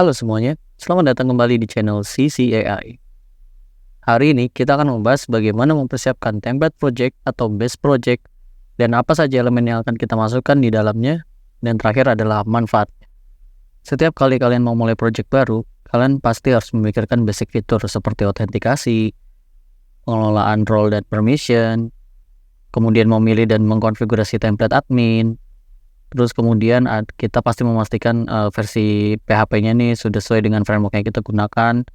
Halo semuanya, selamat datang kembali di channel CCAI. Hari ini kita akan membahas bagaimana mempersiapkan template project atau base project dan apa saja elemen yang akan kita masukkan di dalamnya, dan terakhir adalah manfaat. Setiap kali kalian mau mulai project baru, kalian pasti harus memikirkan basic fitur seperti autentikasi, pengelolaan role dan permission, kemudian memilih dan mengkonfigurasi template admin. Terus kemudian kita pasti memastikan versi PHP-nya nih sudah sesuai dengan framework yang kita gunakan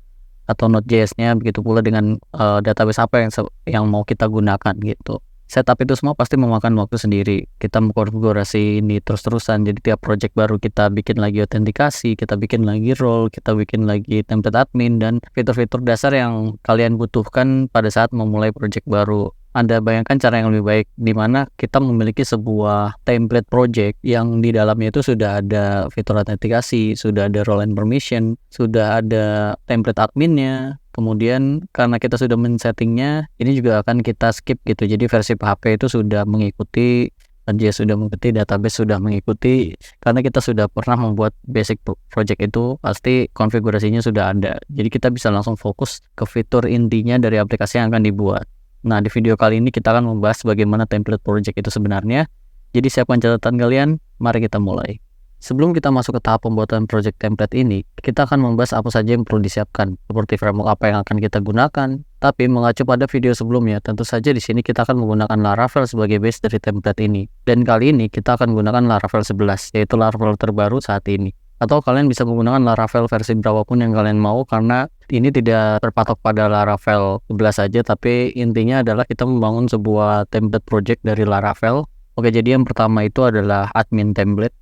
atau Node.js-nya, begitu pula dengan database apa yang mau kita gunakan gitu. Setup itu semua pasti memakan waktu sendiri. Kita mengkonfigurasi ini terus-terusan. Jadi tiap project baru kita bikin lagi autentikasi, kita bikin lagi role, kita bikin lagi template admin dan fitur-fitur dasar yang kalian butuhkan pada saat memulai project baru. Anda bayangkan cara yang lebih baik di mana kita memiliki sebuah template project yang di dalamnya itu sudah ada fitur autentikasi, sudah ada role and permission, sudah ada template adminnya. Kemudian karena kita sudah men-settingnya, ini juga akan kita skip gitu. Jadi versi PHP itu sudah mengikuti, JS sudah mengikuti, database sudah mengikuti. Karena kita sudah pernah membuat basic project itu, pasti konfigurasinya sudah ada. Jadi kita bisa langsung fokus ke fitur intinya dari aplikasi yang akan dibuat. Nah, di video kali ini kita akan membahas bagaimana template project itu sebenarnya. Jadi siapkan catatan kalian, mari kita mulai. Sebelum kita masuk ke tahap pembuatan project template ini, kita akan membahas apa saja yang perlu disiapkan, seperti framework apa yang akan kita gunakan. Tapi mengacu pada video sebelumnya, tentu saja di sini kita akan menggunakan Laravel sebagai base dari template ini. Dan kali ini kita akan menggunakan Laravel 11, yaitu Laravel terbaru saat ini. Atau kalian bisa menggunakan Laravel versi berapapun yang kalian mau, karena ini tidak terpatok pada Laravel 11 saja, tapi intinya adalah kita membangun sebuah template project dari Laravel. Oke, jadi yang pertama itu adalah admin template,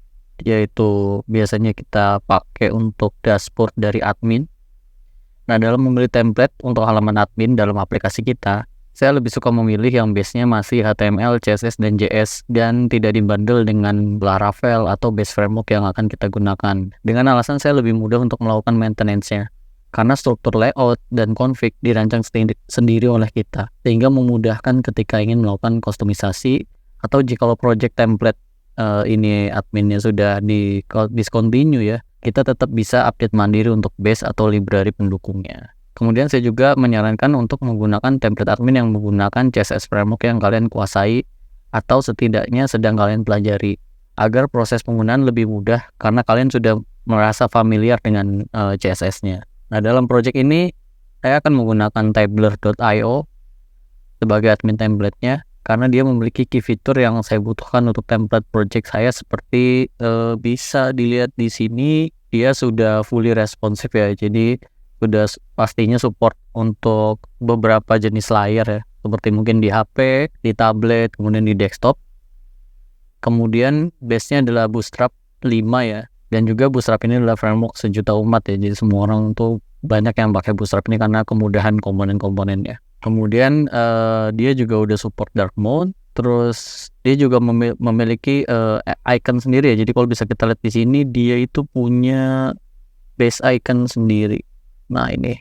yaitu biasanya kita pakai untuk dashboard dari admin. Nah, dalam memilih template untuk halaman admin dalam aplikasi kita, saya lebih suka memilih yang base-nya masih HTML, CSS, dan JS dan tidak dibundle dengan Laravel atau base framework yang akan kita gunakan. Dengan alasan saya lebih mudah untuk melakukan maintenance-nya, karena struktur layout dan config dirancang sendiri oleh kita, sehingga memudahkan ketika ingin melakukan kustomisasi, atau jika project template ini adminnya sudah discontinue ya, kita tetap bisa update mandiri untuk base atau library pendukungnya. Kemudian saya juga menyarankan untuk menggunakan template admin yang menggunakan CSS framework yang kalian kuasai atau setidaknya sedang kalian pelajari, agar proses penggunaan lebih mudah karena kalian sudah merasa familiar dengan CSS-nya. Nah, dalam project ini saya akan menggunakan tabler.io sebagai admin template-nya karena dia memiliki key fitur yang saya butuhkan untuk template project saya, seperti bisa dilihat di sini dia sudah fully responsive ya. Jadi sudah pastinya support untuk beberapa jenis layar ya, seperti mungkin di HP, di tablet, kemudian di desktop. Kemudian base-nya adalah Bootstrap 5 ya, dan juga Bootstrap ini adalah framework sejuta umat ya, jadi semua orang tuh banyak yang pakai Bootstrap ini karena kemudahan komponen-komponennya. Kemudian dia juga udah support dark mode, terus dia juga memiliki icon sendiri ya. Jadi kalau bisa kita lihat di sini, dia itu punya base icon sendiri. Nah, ini,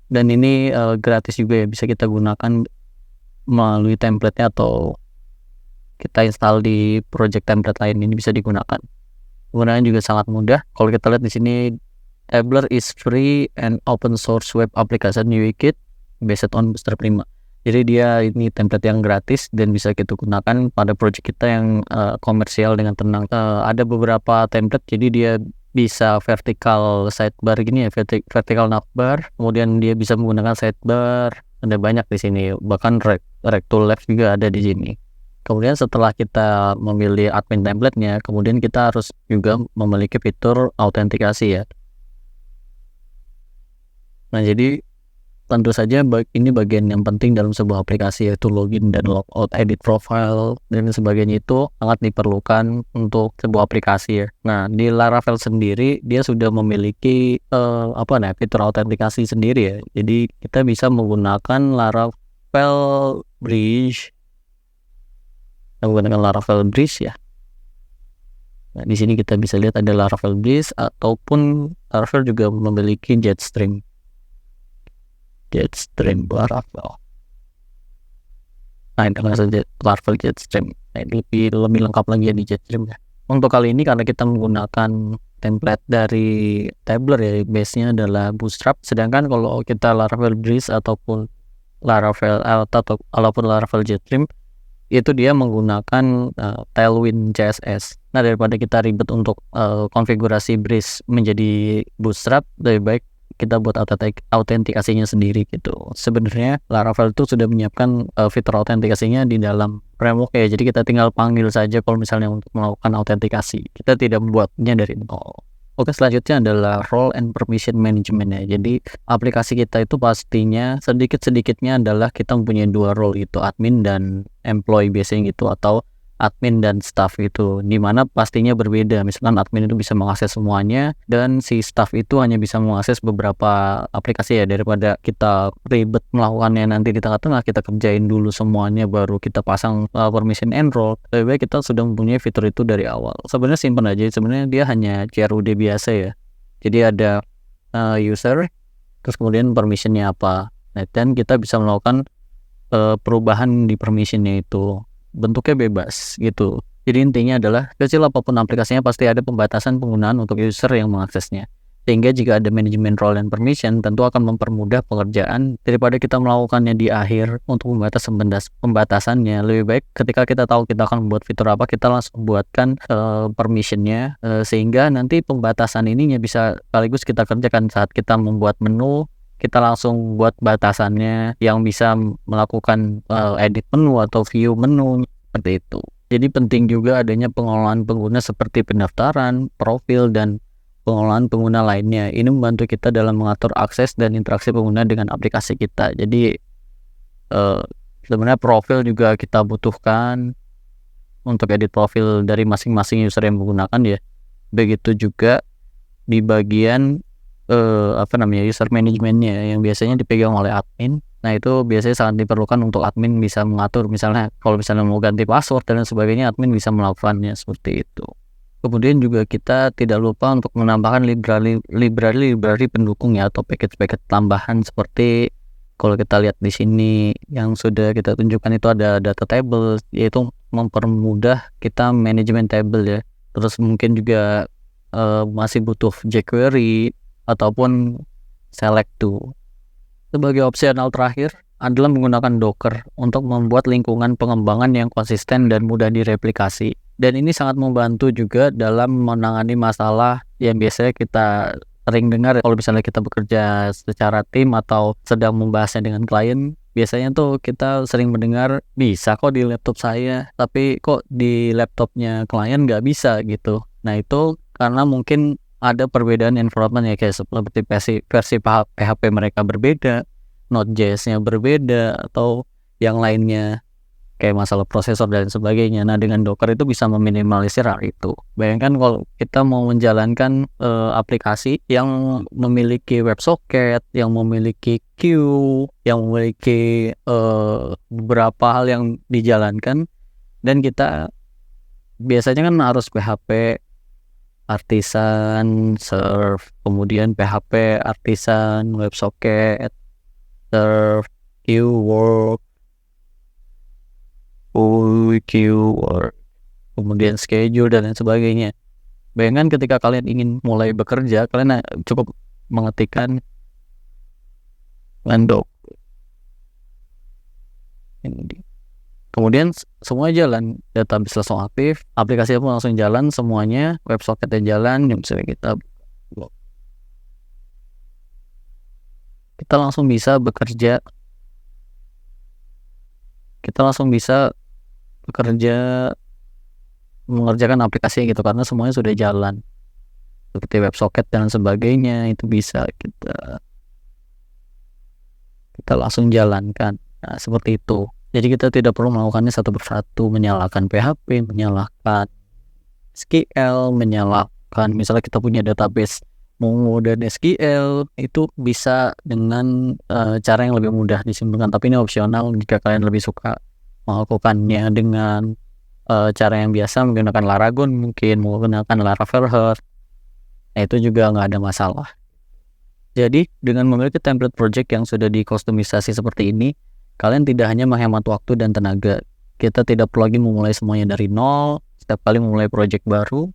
dan ini gratis juga ya, bisa kita gunakan melalui template-nya atau kita install di project template lain, ini bisa digunakan. Penggunaannya juga sangat mudah. Kalau kita lihat di sini, Tabler is free and open source web application UIKit based on Bootstrap 5. Jadi dia ini template yang gratis dan bisa kita gunakan pada project kita yang komersial dengan tenang. Ada beberapa template, jadi dia bisa vertical sidebar gini ya, vertical navbar, kemudian dia bisa menggunakan sidebar, ada banyak di sini, bahkan rect to left juga ada di sini. Kemudian setelah kita memilih admin template-nya, kemudian kita harus juga memiliki fitur autentikasi ya. Nah, jadi tentu saja ini bagian yang penting dalam sebuah aplikasi, yaitu login dan logout, edit profile, dan sebagainya itu sangat diperlukan untuk sebuah aplikasi ya. Nah, di Laravel sendiri dia sudah memiliki fitur autentikasi sendiri ya. Jadi kita bisa menggunakan Laravel Bridge, ya. Nah, di sini kita bisa lihat ada Laravel Bridge, ataupun Laravel juga memiliki Jetstream Laravel. Nah, dengan saja Laravel Jetstream. Nah, ini lebih lengkap lagi ya di Jetstream ya. Untuk kali ini karena kita menggunakan template dari Tabler ya, base-nya adalah Bootstrap. Sedangkan kalau kita Laravel Breeze ataupun Laravel ataupun Laravel Jetstream itu dia menggunakan Tailwind CSS. Nah, daripada kita ribet untuk konfigurasi Breeze menjadi Bootstrap, lebih baik kita buat autentikasinya sendiri gitu. Sebenarnya Laravel itu sudah menyiapkan fitur autentikasinya di dalam framework ya. Jadi kita tinggal panggil saja kalau misalnya untuk melakukan autentikasi. Kita tidak membuatnya dari nol. Oke, selanjutnya adalah role and permission management ya. Jadi aplikasi kita itu pastinya sedikit-sedikitnya adalah kita mempunyai dua role, itu admin dan employee biasanya gitu, atau admin dan staff itu, dimana pastinya berbeda. Misalkan admin itu bisa mengakses semuanya dan si staff itu hanya bisa mengakses beberapa aplikasi ya. Daripada kita ribet melakukannya nanti di tengah-tengah, kita kerjain dulu semuanya baru kita pasang permission and role. Lebih baik kita sudah mempunyai fitur itu dari awal. Sebenarnya simpan aja, sebenarnya dia hanya CRUD biasa ya. Jadi ada user, terus kemudian permissionnya apa, dan kita bisa melakukan perubahan di permissionnya itu. Bentuknya bebas gitu. Jadi intinya adalah kecil apapun aplikasinya pasti ada pembatasan penggunaan untuk user yang mengaksesnya. Sehingga jika ada manajemen role dan permission, tentu akan mempermudah pekerjaan daripada kita melakukannya di akhir untuk pembatasannya. Lebih baik ketika kita tahu kita akan membuat fitur apa, kita langsung buatkan permissionnya, sehingga nanti pembatasan ininya bisa sekaligus kita kerjakan saat kita membuat menu. Kita langsung buat batasannya yang bisa melakukan edit menu atau view menu seperti itu. Jadi penting juga adanya pengelolaan pengguna seperti pendaftaran, profil, dan pengelolaan pengguna lainnya. Ini membantu kita dalam mengatur akses dan interaksi pengguna dengan aplikasi kita. Jadi sebenarnya profil juga kita butuhkan untuk edit profil dari masing-masing user yang menggunakan ya. Begitu juga di bagian user manajemennya yang biasanya dipegang oleh admin. Nah, itu biasanya sangat diperlukan untuk admin bisa mengatur, misalnya kalau misalnya mau ganti password dan sebagainya, admin bisa melakukannya seperti itu. Kemudian juga kita tidak lupa untuk menambahkan library pendukung ya, atau package tambahan seperti kalau kita lihat di sini yang sudah kita tunjukkan itu ada data table, yaitu mempermudah kita manajemen table ya. Terus mungkin juga masih butuh jQuery ataupun select to. Sebagai opsional terakhir adalah menggunakan Docker untuk membuat lingkungan pengembangan yang konsisten dan mudah direplikasi. Dan ini sangat membantu juga dalam menangani masalah yang biasanya kita sering dengar kalau misalnya kita bekerja secara tim atau sedang membahasnya dengan klien. Biasanya tuh kita sering mendengar, bisa kok di laptop saya, tapi kok di laptopnya klien nggak bisa gitu. Nah, itu karena mungkin ada perbedaan environment ya, kayak seperti versi PHP mereka berbeda, Node.js-nya berbeda, atau yang lainnya kayak masalah prosesor dan sebagainya. Nah, dengan Docker itu bisa meminimalisir hal itu. Bayangkan kalau kita mau menjalankan aplikasi yang memiliki WebSocket, yang memiliki queue, yang memiliki beberapa hal yang dijalankan, dan kita biasanya kan harus PHP artisan, serve, kemudian PHP artisan, WebSocket, serve, queue work, kemudian schedule dan lain sebagainya. Bayangkan ketika kalian ingin mulai bekerja, kalian cukup mengetikkan landok. Kemudian semua jalan, database langsung aktif, aplikasi pun langsung jalan semuanya, WebSocket-nya jalan, misalnya kita langsung bisa bekerja, mengerjakan aplikasi gitu, karena semuanya sudah jalan. Seperti WebSocket dan sebagainya, itu bisa kita langsung jalankan. Nah, seperti itu. Jadi kita tidak perlu melakukannya satu persatu, menyalakan PHP, menyalakan SQL, menyalakan misalnya kita punya database Mongo dan SQL, itu bisa dengan cara yang lebih mudah disimpulkan. Tapi ini opsional jika kalian lebih suka melakukannya dengan cara yang biasa, menggunakan Laragon, mungkin menggunakan Laravel Heart. Nah, itu juga nggak ada masalah. Jadi dengan memiliki template project yang sudah dikustomisasi seperti ini, kalian tidak hanya menghemat waktu dan tenaga. Kita tidak perlu lagi memulai semuanya dari nol. Setiap kali memulai project baru,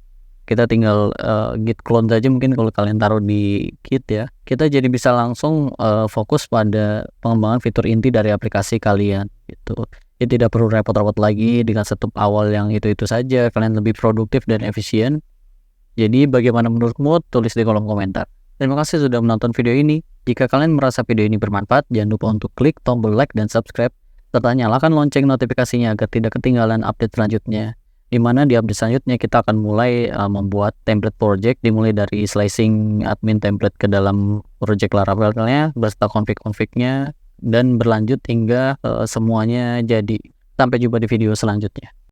Kita tinggal git clone saja mungkin kalau kalian taruh di git ya. Kita jadi bisa langsung fokus pada pengembangan fitur inti dari aplikasi kalian gitu. Ya tidak perlu repot-repot lagi dengan setup awal yang itu-itu saja. Kalian lebih produktif dan efisien. Jadi bagaimana menurutmu? Tulis di kolom komentar. Terima kasih sudah menonton video ini. Jika kalian merasa video ini bermanfaat, jangan lupa untuk klik tombol like dan subscribe, serta nyalakan lonceng notifikasinya agar tidak ketinggalan update selanjutnya. Di mana di update selanjutnya kita akan mulai membuat template project, dimulai dari slicing admin template ke dalam project Laravel-nya, beserta config-config-nya, dan berlanjut hingga semuanya jadi. Sampai jumpa di video selanjutnya.